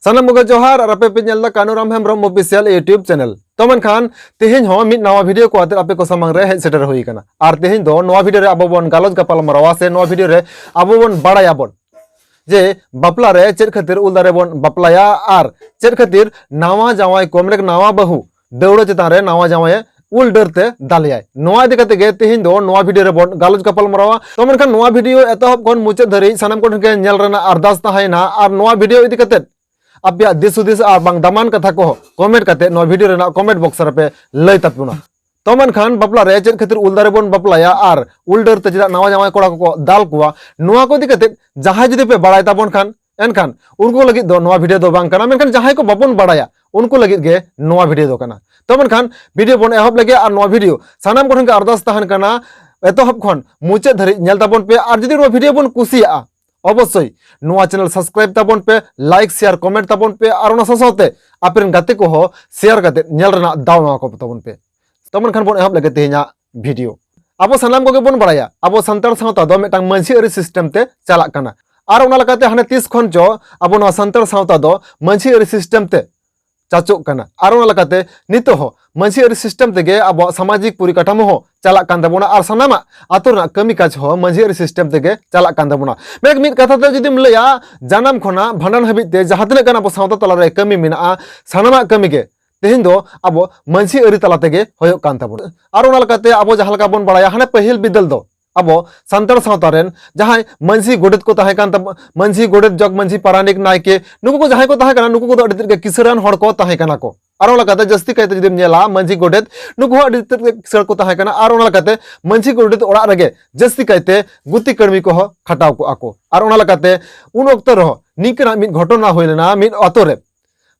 Sanam Muga Johar Arape Pinyal Kanuram Hemrom official YouTube channel. Toman Khan Tihin Ho mit Nawa video ko ater ape ko samang re head setter hui kana. Ar tihin do Noa video re abobon galoj kapal marawa se Noa video re abobon badayabon. Je bapla re chet khatir uldare bon baplaya ar chet khatir nawa jawai komrek nawa bahu deudo chetan re nawa jawai उल डरते दालियाय नोआ दिकते गे तिहिन दो नोआ video रे bone गालज couple मरावा तो मनखान नोआ video एतहब कोन मुचे धरि सानाम कोन के nail रना Ardas ताहायना are नोआ वीडियो इदिकते अब्या दिसुदिस आर बांग दमान कथा को कमेंट कते नोआ वीडियो रेना कमेंट बॉक्स रे पे लय तपुना तो मनखान बपला रे चेत खातिर उल दारे बोन बपलाया आर उल डरते चेदा नवा जामाय कोड़ा को दाल कुआ नोआ को दिकते जहाय जदि पे बड़ाय ताबोन खान एनखान उनको लगी दो नोआ वीडियो दो बांग कना मेनखान जहाय को बाबोन बड़ाया उनको लगी गे नोआ वीडियो दो कना तो मनखान वीडियो बोन एहब लगे और नोआ वीडियो सानाम कोठन के अरदास ताहन कना एतहब खन मुचे धरि नेल ताबोन पे और जदि नोआ वीडियो बोन कुसिया अवश्य नोआ चैनल सब्सक्राइब ताबोन पे लाइक शेयर कमेंट ताबोन पे और ओना सासावते आपेन गाते को हो शेयर गाते नेल रना दाव मा को ताबोन पे तो मनखान बोन एहब लगे तेहिना वीडियो अब सानाम को बोन बड़ाया अब संतार सावता दो मेटांग मानसी अरि सिस्टम ते चलाक कना और ओना लगाते हाने 30 खन जो अब नोआ संतार सावता दो मानसी अरि सिस्टम ते चाचो कना और ओना लगाते नितो हो मानसी अरि सिस्टम तेगे अब सामाजिक परिकाठामो हो चलाक कान ताबोना और सानामा आतोरना कमी काज हो मानसी अरि सिस्टम तेगे चलाक कान ताबोना मेक मिट कथा ते जदिम लया जानम खना भांडन हाबित ते जहातने कना अब सावता तला रे कमी मेना सानामा कमी के तेहिन दो अब मानसी अरि तला तेगे होयो कान ताबोना और ओना लगाते अब जहालका बोन बड़ाया हाने पहिल बिदल दो अब संतार सावतारेन जहां मानसी गोडेत को ताहे कान मानसी गोडेत जग मानसी पारानिक नायके नुकु को जहां को ताहे काना नुकु को अडित के किसरान हड़ को ताहे काना को और ओना लगाते जस्ती कहते जदिम नेला मानसी गोडेत नुकु अडित के किसर को ताहे काना और ओना लगाते मानसी गोडेत ओड़ा रगे जस्ती कहते गुत्ती कर्मी को हो खटाव को आको और ओना लगाते उन वक्त रहो निकना मिट घटना होइलेना मिट अतोरे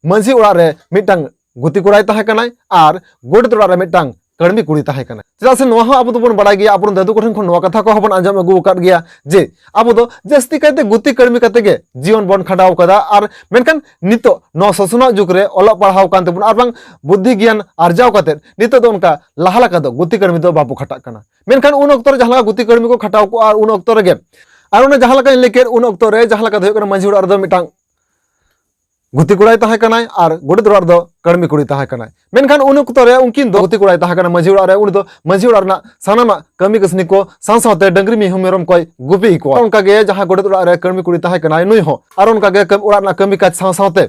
मानसी ओड़ा रे मिटांग गुत्ती कोड़ाय ताहे काना और गोडेत ओड़ा रे मिटांग कर्मी कुड़ी ताहे काना चेदा से नोआ हो अब तो बोन बड़ाय गया आपन दादू कोठन खन नोआ कथा को हबन आंजम अगु काट गया जे अब तो जस्ती कहते गुत्ती कर्मी कते गे जीवन बन खडाव कदा और मेनखान नितो नो ससुना जुग रे ओला पढ़ाव कान तेबुन आर बांग बुद्धि ज्ञान अर्जाव कते नितो दो उनका लाहाला का दो गुत्ती कर्मी दो बाबू खटा काना मेनखान उन अक्तर जहां गुत्ती कर्मी को खटाव को और उन अक्तर गे और उन जहां लका लेके उन अक्तर रे जहां लका दो मांझी उड़ दो मिटांग गुत्ती कुड़ाय ताहे कानाय और गोडेत ओड़ा दो कर्मी कुड़ी ताहे कानाय मेनखान उन अक्तो रे उनकिन दो गुत्ती कुड़ाय ताहे काना मांझी ओड़ा रे उन दो मांझी ओड़ा रना सानामा कमी कसनी को साथ डंगरी मिहु मेरम कोय गुपी को उनका गे जहां गोडेत ओड़ा रे कर्मी कुड़ी ताहे कानाय नुई हो और उनका गे ओड़ा रना कमी काज साथे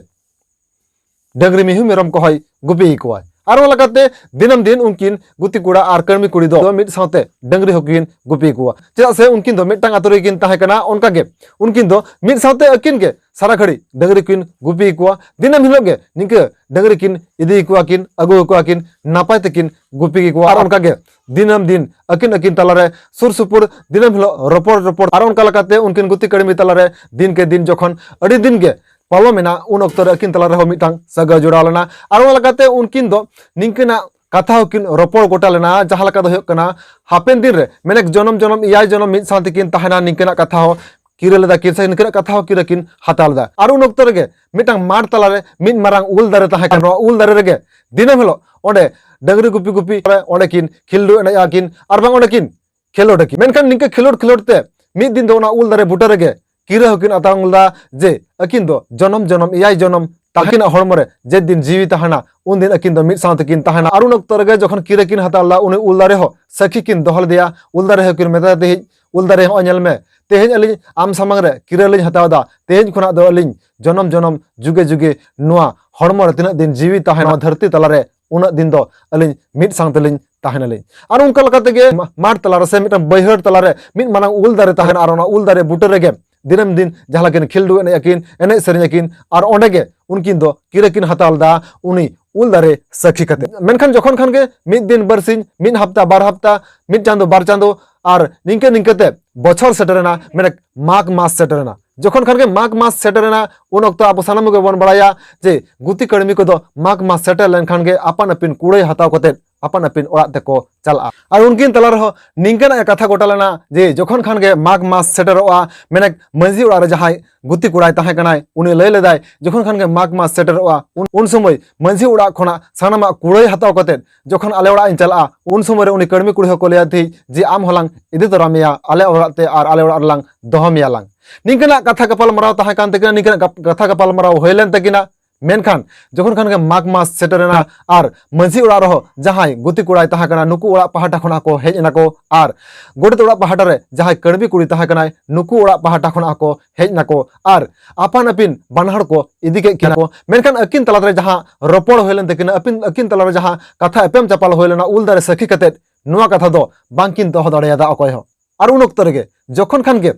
डंगरी मिहु मेरम को होय गुपी को और ओला लगाते दिनम दिन उनकिन गुत्ती कुड़ा और कर्मी कुड़ी दो मिट साथे डंगरी होकिन गुपी को चेदा से उनकिन दो मिटांग आतोरे किन ताहे काना उनका गे उनकिन दो मिट साथे अकिन के सारा घड़ी डंगरी किन गुपी को दिनम हिलो गे निके डंगरी किन इदी को किन अगु को किन नापाय तकिन गुपी को और उनका गे दिनम दिन अकिन अकिन तलारे सुर सुपुर दिनम हिलो रपोड़ रपोड़ और उनका लगाते उनकिन गुत्ती कर्मी तलारे दिन के दिन जखन अड़ी दिन गे पालो मेना उन अक्तर अकिन तला रहो मिटांग सगा जुड़ा लेना और ओला लगाते उनकिन दो निंकिना कथा होकिन रपोड़ गोटा लेना जहां लका दो होकना हापेन दिन रे मेनेक जनम जनम इयाय जनम मिट साथे किन ताहेना निंकिना कथा हो किरलेदा किरसा निंकिना कथा हो किरकिन हतालदा और उन अक्तर गे मिटांग मार तला रे मिट मारांग उल दारे ताहे कान उल दारे रे दिनम हिलो ओंडे डंगरी गुपी गुपी ओंडे किन खिलडु एना किन और बांग ओंडे किन खेलोड किन मेनखान निंके खेलोड खेलोड ते मिट दिन दो ना उल दारे बुटा रे गे किरा होकिन अतांगलदा जे अकिन दो जनम जनम इयाय जनम ताकिन हड़मरे जे दिन जीवी ताहना उन दिन अकिन दो मिट साथ किन ताहना और उन अक्तर गे जखन किरा किन हतालदा उनि उल दारे हो सखी किन दोहल दिया उल दारे होकिन मेता ते उल दारे हो नेल में तेहेज अलिन आम सामंग रे किरा लिन हतावदा तेहेज खुना दो अलिन जनम जनम जुगे जुगे नुआ हड़मरे तिना दिन जीवी ताहना धरती तलारे उन दिन दो अलिन मिट सांग तलिन ताहनाले और उनका लगाते गे मार तलारे से मिट बैहर तलारे मिट माना उल दारे ताहना और उल दारे बुटर रे गे दिनम दिन जहां किन खिलडु एने सरिन किन और ओंडे गे उनकिन दो किरा किन हतालदा उनी उल दारे सखी कते मेनखान जखन खान गे मिट दिन बरसिन मिट हफ्ता बार हफ्ता मिट चांदो बार चांदो और निंके निंकेते बछर सेटरना मेने माघ मास सेटरना जखन खान गे माघ मास सेटरना उन अक्तो अब सानाम गे बन बड़ाया जे गुत्ती कर्मी को दो माघ मास सेटर लेन खान गे अपन अपिन कुड़े हताव कते अपन अपिन ओड़ा तेको चला और उनकिन तला रहो निंकना कथा गोटा लेना जे जखन खान गे माघ मास सेटरोआ मेने मंझी ओड़ा रे जहां गुती कुड़ाई तहां कनाय उनी लय लेदाय जखन खान गे माघ मास सेटरोआ उन समय मंझी ओड़ा खना सानामा कुड़ाई हताव कते जखन आले ओड़ा इन चला उन समय रे उनी कर्मी कुड़ी हो को लेया थी जे आम होलांग इदी तो रामिया आले ओड़ा ते आर आले ओड़ा लांग दोहमिया लांग निंकना कथा गपाल मराव तहां कान तकिना निंकना कथा गपाल मराव होइलेन तकिना मेनखान जखन खान गे माघ मास सेटरना आर मंझी ओड़ा रहो जहां गुती कुड़ाई तहां कना नुकु ओड़ा पहाटा खना को हेज ना को आर गोडेत ओड़ा पहाटा रे जहां कर्मी कुड़ी तहां कना नुकु ओड़ा पहाटा खना को हेज ना को आर आपान अपिन बानहर को इदी के किना को मेनखान अकिन तला रे जहां रोपड़ होइलेन तकिना अकिन तला रे जहां कथा एपेम चपाल होइलेना उल दारे सखी कते नुआ कथा दो बांकिन दोह दाड़ेयादा अकय हो आर उन ऑक्तो रेगे जखन खान गे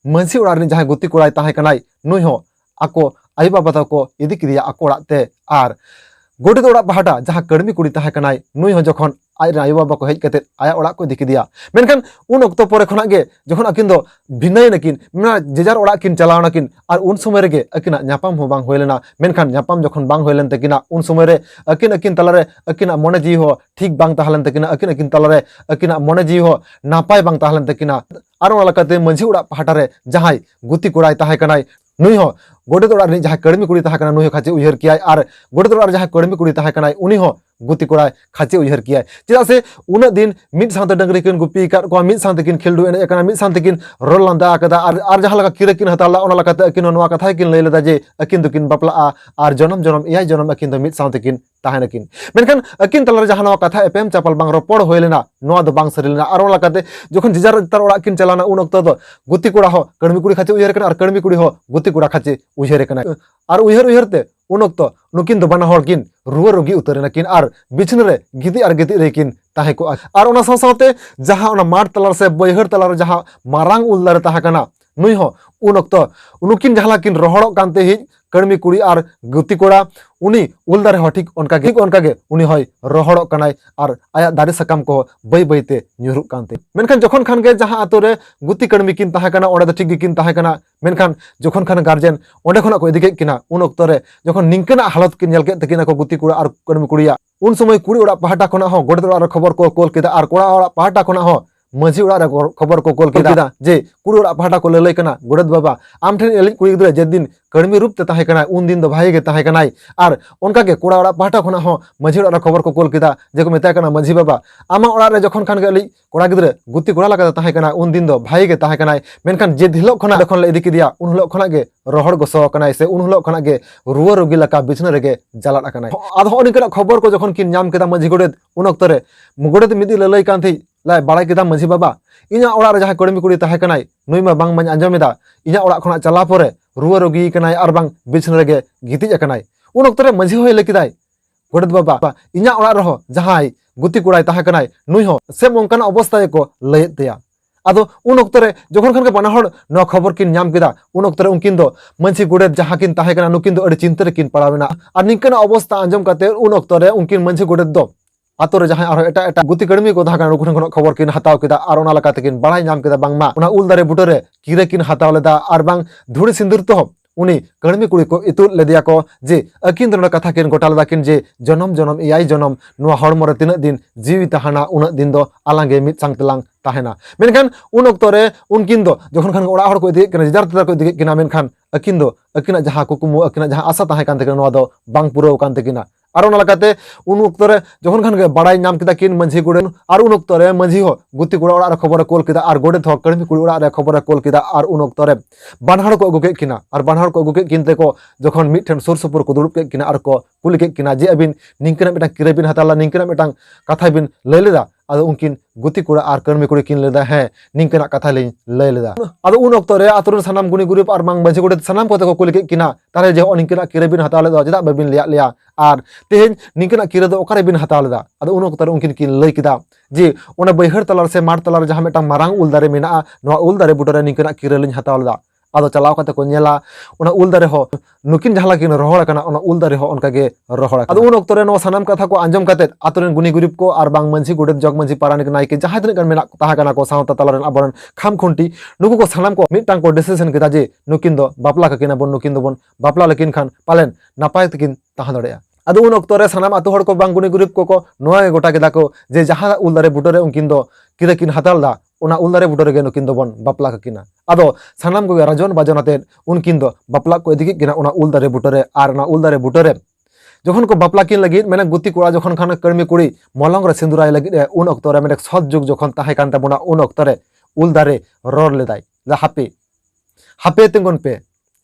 मंझी ओड़ा रे जहां गुती कुड़ाई तहां कनाय नुई हो आको आई बाबा तको इदी किदिया आको ओड़ाते आर गोडेत ओड़ा पहाटा जहां कर्मी कुड़ी तहां कनाय नुई हो जखन आज आई बाबा को हेज कते आया ओड़ा को इदी किदिया मेनखान उन ऑक्तो परे खना गे जखन अकिन दो भिन्नय नकिन मेना जेजार ओड़ा किन चलाव नकिन आर उन समय रेगे अकिना न्यापाम हो बांग होइलेना मेनखान न्यापाम जखन बांग होइलेन तकिना उन समय रे अकिन तलारे अकिना मने जी हो ठीक बांग ताहलेन तकिना अकिन तलारे अकिना मने जी हो नापाय बांग ताहलेन तकिना आर ओना लकाते मंझी ओड़ा पहाटा रे जहां गुती कुड़ाई तहां कनाय नुई हो गोडेत ओड़ा रे जहां कर्मी कुड़ी तहां कना नुई हो खाचे उयहर कियाय आर गोडेत ओड़ा रे जहां कर्मी कुड़ी तहां कनाय उनी हो गुती कोड़ा खाचे उयहर किया चेदा से उन दिन मिद सानते डंगरी किन गुपी का को मिद सानते किन खेलडु एने एकना मिद सानते किन रोल लांदा कदा आर जहां लगा किरे किन हताला ओना लकाते अकिन नोआ कथा किन लय लेदा जे अकिन दो किन बपला आर जनम एयाय जनम अकिन दो मिद सानते किन ताहेन किन मेनखान अकिन तलार जहां नोआ कथा एपेम चापल बांग रोपड़ होइलेना नोआ दो बांग सरिलेना आर ओना लकाते जखन जिजार तार ओड़ा किन चलाना उन ऑक्तो दो गुती कोड़ा हो कर्मी कुड़ी खाचे उयहर कना आर कर्मी कुड़ी हो गुती कोड़ा खाचे उयहर कना आर उयहर ते उन ऑक्तो नुकिन दो बाना हर किन रुआ रुगी उतरेना किन आर बिछन रे गिति रे किन ताहे को आर ओना साव सावते जहां ओना माठ तलार से बैहर तलार जहां मारांग उल दारे ताहा कना नुई हो उन ऑक्तो उनुकिन जहां किन रोहड़ो कानते ही कर्मी कुड़ी आर गुती कोड़ा उनी उल दारे हो ठीक ओनकागे उनी होय रोहड़ो कनाय आर आया दारे सकाम को बै बैते न्युरु कानते मेनखान जखन खान गे जहां आतो रे गुती कर्मी किन ताहा कना ओडे ठीक किन ताहा कना मेनखान जखन खान गार्जियन ओडे खना को इदिके किना उन ऑक्तो रे जखन निंकना हालत किन नेल के तकिना को गुती कोड़ा आर कर्मी कुड़िया उन समय कुड़ी ओड़ा पहाटा खना हो गोडेत ओड़ा खबर को कोल केदा आर कोड़ा ओड़ा पहाटा खना हो मंझी ओड़ा रे खबर को कोल केदा जे कुड़ी ओड़ा पहाटा को लय कना गोडेत बाबा आम ठेन एलिज कुड़ी गिदरा जे दिन कर्मी रूप ते ताहे कना उन दिन दो भाई गे ताहे कनाय आर उनका के कोड़ा ओड़ा पहाटा खना हो मंझी ओड़ा खबर को कोल केदा जे को मेता कना मंझी बाबा आमा ओड़ा रे जखन खान गे एलिज कोड़ा गिदरा गुती कोड़ा लगा ताहे कना उन दिन दो भाई गे ताहे कनाय मेनखान जे हिलो खना जखन ले इदी किदिया उन हिलो खना गे रोहड़ गोसो कनाय से उन हिलो खना गे रुआ रुगी लका बिछन रेगे जालाट कनाय आद हो निकरा खबर को जखन किन नाम केदा मंझी गोडेत उन ऑक्तो रे गोडेत मिदी लय कान थी लाई बाड़ाय केदा मंझी बाबा इना ओड़ा रे जहां कर्मी कुड़ी ताहे कनाय नुई मा बांग माñ आंजमेदा इना ओड़ा खना चला परे रुआ रुगी कनाय आर बांग बिछन रेगे गितिज कनाय उन ऑक्तो रे मंझी होय लेकिदाय गोडेत बाबा इना ओड़ा रहो जहां गुती कुड़ाय ताहे कनाय नुई हो से मोंकन अवस्था को लय तेया आदो उन ऑक्तो रे जखन खान के बानाहड़ न खबर किन नाम केदा उन ऑक्तो रे उनकिन दो मंझी गोडेत जहां किन ताहे कना नुकिन दो अड़ी चिंता रे किन पड़ावेना आर निंकन अवस्था आंजम काते उन ऑक्तो रे उनकिन मंझी गोडेत दो आतो रे जहां आरो एटा गुती कर्मी को धागा नुकुन खन खबर किन हताव केदा आर ओना लकाते किन बाड़ाय नाम केदा बांगमा ओना उल दारे बुटो रे किरे किन हताव लेदा आर बांग धुड़ी सिंदूर तो उनी कर्मी कुड़ी को इतु लेदिया को जे अकिन दोना कथा किन गोटा लेदा किन जे जनम एयाय जनम नुआ हड़मो रे तिना दिन जीवी ताहाना उना दिन दो आलांगे मिद सांग तलांग ताहेना मेनखान उन ऑक्तो रे उनकिन दो जखन खान ओड़ा हड़ को इदि किना जिदार तिदार को इदि किना मेनखान अकिन दो अकिना जहां कुकुमु अकिना जहां आशा ताहे कान तकिना नुआ दो बांग पुरो कान तकिना आर ओना लकाते उन ऑक्तो रे जखन खान गे बाड़ाय नाम केदा किन मंझी गोडेन आर उन ऑक्तो रे मंझी हो गुती कोड़ा ओड़ा रे खबर कोल केदा आर गोडेत हो कर्मी कुड़ी ओड़ा रे खबर कोल केदा आर उन ऑक्तो रे बानहड़ को अगु के किना आर बानहड़ को अगु के किन ते को जखन मिठन सुर सुपुर को दुड़ुब के किना आर को कुली के किना जे अबिन निंकना मेटा किरे बिन हताला निंकना मेटा कथा बिन लय लेदा आदो उनकिन गुती कोड़ा आर कर्मी कुड़ी किन लेदा है निंकना कथा ले लय लेदा आदो उन ऑक्तो रे आतुरन सनाम गुनी गुरुप आर मांग मंझी गोडेत सनाम को ते को कुली के किना तारे जे निंकना किरे बिन हताला दो जदा बबिन लिया आर तेहेन निंकना किरे दो ओकारे बिन हताव लेदा आदो उन ऑक्तो रे उनकिन किन लय किदा जे ओना बैहर तलार से माठ तलार जहां मेटा मारांग उल दारे मेना नोआ उल दारे बुटो रे निंकना किरे लिन हताव लेदा आदो चलाव कते को नेला ओना उल दारे हो नुकिन जहां लाकिन रोहड़ कना ओना उल दारे हो उनका गे रोहड़ आदो उन ऑक्तो रे नो सनाम कथा को आंजम कते आतुरन गुनी गुरिप को आर बांग मंझी गोडेत जग मंझी पारानिक नायके जहां तिना गन मेना ताहा कना को सावता तलारन आबरन खाम खुंटी नुकु को सनाम को मिटांग को डिसीजन केदा जे नुकिन दो बापला का किना बन नुकिन दो बन बापला लेकिन खान पालेन नापाय तकिन ताहा दड़ेया ᱟᱫᱚ ᱩᱱ ᱚᱠᱛᱚ ᱨᱮ ᱥᱟᱱᱟᱢ ᱟᱛᱳ ᱦᱚᱲ ᱠᱚ ᱵᱟᱝ ᱜᱩᱱᱤ ᱜᱩᱨᱤᱵ ᱠᱚ ᱱᱚᱣᱟ ᱜᱮ ᱜᱚᱴᱟ ᱠᱮᱫᱟ ᱠᱚ ᱡᱮ ᱡᱟᱦᱟᱸ ᱩᱞ ᱫᱟᱨᱮ ᱵᱩᱴᱟᱹ ᱨᱮ ᱩᱱᱠᱤन ᱫᱚ ᱠᱤᱨᱟᱹ ᱠᱤᱱ ᱦᱟᱛᱟᱣ ᱞᱮᱫᱟ ᱚᱱᱟ ᱩᱞ ᱫᱟᱨᱮ ᱵᱩᱴᱟᱹ ᱨᱮᱜᱮ ᱱᱩᱠᱤन ᱫᱚᱵᱚᱱ ᱵᱟᱯᱞᱟ ᱠᱟᱠᱤᱱᱟ। ᱟᱫᱚ ᱥᱟᱱᱟᱢ ᱠᱚᱜᱮ ᱨᱟᱡᱚᱱ ᱵᱟᱡᱚᱱ ᱟᱛᱮᱫ ᱩᱱᱠᱤन ᱫᱚ ᱵᱟᱯᱞᱟ ᱠᱚ ᱤᱫᱤ ᱠᱮᱫ ᱠᱤᱱᱟ ᱚᱱᱟ ᱩᱞ ᱫᱟᱨᱮ ᱵᱩᱴᱟᱹ ᱨᱮ। ᱟᱨ ᱚᱱᱟ ᱩᱞ ᱫᱟᱨᱮ ᱵᱩᱴᱟᱹ ᱨᱮ जखन को बापला किन लगी मैंने गुती कोड़ा जखन खान कर्मी कुड़ी मलंग रे सिंदुराय लगी उन अक्तो रे मैंने सत जुग जखन ताहे कान ताबोना उन अक्तो रे उल दारे रोर लेदाय हापे हापे तिंगुन पे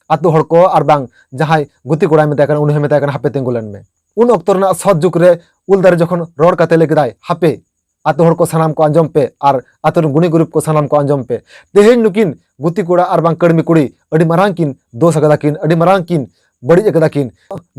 आतु हड़ को आर बांग जहां गुती कोड़ा मेताय कान उनि मेताय कान हापे तिंगुलन में उन अक्तो रे सत जुग रे उल दारे जखन रोर काते लगिदाय हापे आतु हड़ को सनाम को आंजम पे आर आतु गुनी गुरुप को सनाम को आंजम पे तेहेन नुकिन गुती कोड़ा आर बांग कर्मी कुड़ी अडी मारांग किन दोष अगदा किन अडी मारांग किन बड़ी अगदा किन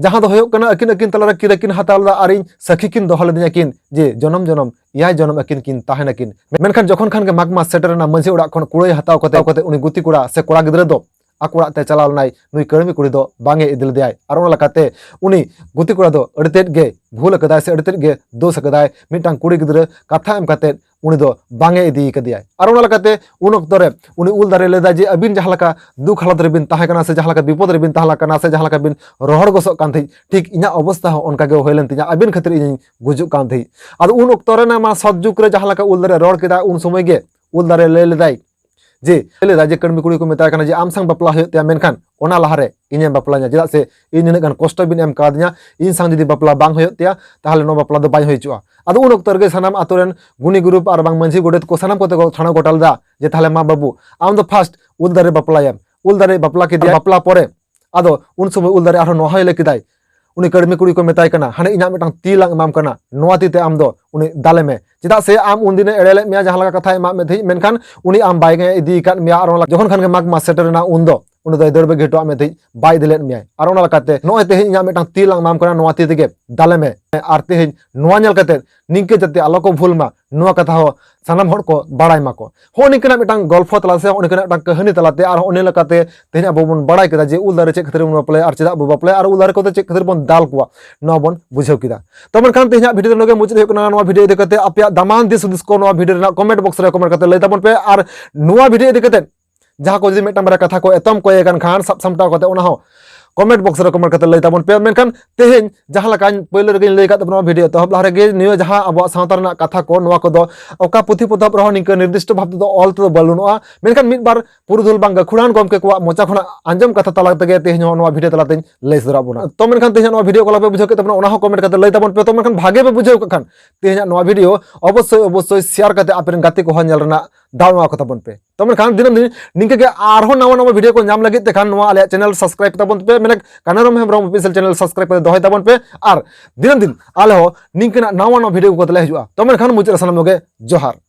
जहां दो होयोग कना अकिन अकिन तलारा किरा किन हातालदा आर इन सखी किन दोहल दिया किन जे जनम जनम याय जनम अकिन किन ताहेना किन मेनखान जखन खान के माग मास सेटरना मंझी उड़ा खन कुड़ाई हताव कते उनी गुती कोड़ा से कोड़ा गिद्रा दो आकुड़ा ते चलाल नाय नुई कर्मी कुड़ी दो बांगे इदिल दियाय आर ओना लकाते उनी गुती कोड़ा दो अड़तेट गे भूल कदाय से अड़तेट गे दोष कदाय मिटांग कुड़ी गिद्रा कथा एम कते उनी दो बांगे इदी कदियाय आर ओना लकाते उन अक्तो रे उनी उल दारे लेदा जे अबिन जहां लका दुख हालत रे बिन ताहे कना से जहां लका विपद रे बिन ताहा कना से जहां लका बिन रोहड़ गोसो कान थई ठीक इना अवस्था हो उनका गे होइलन तिया अबिन खातिर इन गुजु कान थई आद उन अक्तो रे ना मा सतजुग रे जहां लका उल दारे रोड़ केदा उन समय गे उल दारे ले लेदाय जे लेदा जे कर्मी कुड़ी को मेताय काना जे आम संग बापला होय त्या मेनखान ओना लाहारे इने बापला냐 जेदा से इन निने गान कष्ट बिन एम काद냐 इन संग जदि बापला बांग होय त्या ताहले नो बापला दो बाय होयचुआ आदो उन अक्तर गे सनाम आतोरेन गुनी ग्रुप आर बांग मंझी गोडेत को सनाम कोते को थाना गोटाल दा जे ताहले मा बाबू आम दो फास्ट उल दारे बापलायम उल दारे बापला के दिया बापला परे आदो उन समय उल दारे आरो नोहाय लेकिदाय उनी कर्मी कुड़ी को मेताय कना हाने इना मिटांग तीलांग एमाम कना नोआ तीते आम दो उनी दाले में चेदा से आम उन दिने एड़ेले मिया जहां लगा कथा एमा में थई मेनखान उनी आम बाय इदी कान मिया आर जखन खान के माग मास सेटरना उन दो उन दो दरबे गेटो में थई बाय दिलेन मिया आर ओना लकाते नोय ते इना मिटांग तीलांग एमाम कना नोआ तीते गे दाले में आर ते नोआ नेल कते निंके जते आलो को भूल मा नोआ कथा हो सनाम हड़ को बाड़ाय माको हो निकना मिटांग गल्फ तला से उनकना मिटांग कहानी तलाते आर ओने लकाते तेन अब बन बाड़ाय केदा जे उल दारे चे खतिर बन बापले आर चेदा बापले आर उल दारे को चे खतिर बन दाल कुआ नोआ बन बुझाव किदा तो मनखान तेना वीडियो नगे मुचद हो कना नोआ वीडियो देखते आपया दामान दिस दिस को नोआ वीडियो ना कमेंट बॉक्स रे कमेंट करते लई ताबन पे आर नोआ वीडियो देखते जहां को जदि मिटांग बारा कथा को एतम को एगन खान सब समटाव करते ओना हो कमेंट बॉक्स रे कमेंट करते लई ताबन पे मेनखान तेहेन जहां लका पहिले रे लई कात नोआ वीडियो तहब लारे गे नियो जहां अब सावता रना कथा को नोआ को दो ओका पुथि पतब रहो निक निर्दिष्ट भाव दो ऑल तो बलुनोआ मेनखान मिद बार पुरुधुल बांग गखुड़ान गमके को मोचा खना आंजम कथा तला तगे तेहेन नोआ वीडियो तलाते लई सरा बुना तो मेनखान तेहेन नोआ वीडियो को लापे बुझो के तबना ओना हो कमेंट करते लई ताबन पे तो मेनखान भागे पे बुझो खान तेहेन नोआ वीडियो अवश्य शेयर करते आपेन गाते को हन रना दाव को तबन पे तो मेनखान दिनम दिन निंके के आरो नवा नवा वीडियो को नाम लगी ते खान नोआ आले चैनल सब्सक्राइब तबन पे मेने Kanaram Hembram official channel subscribe कर दोहय तबन पे आर दिनम दिन आले हो निंके नवा नवा वीडियो को तले हिजुआ तो मेनखान मुचरा सनम लोगे जोहार।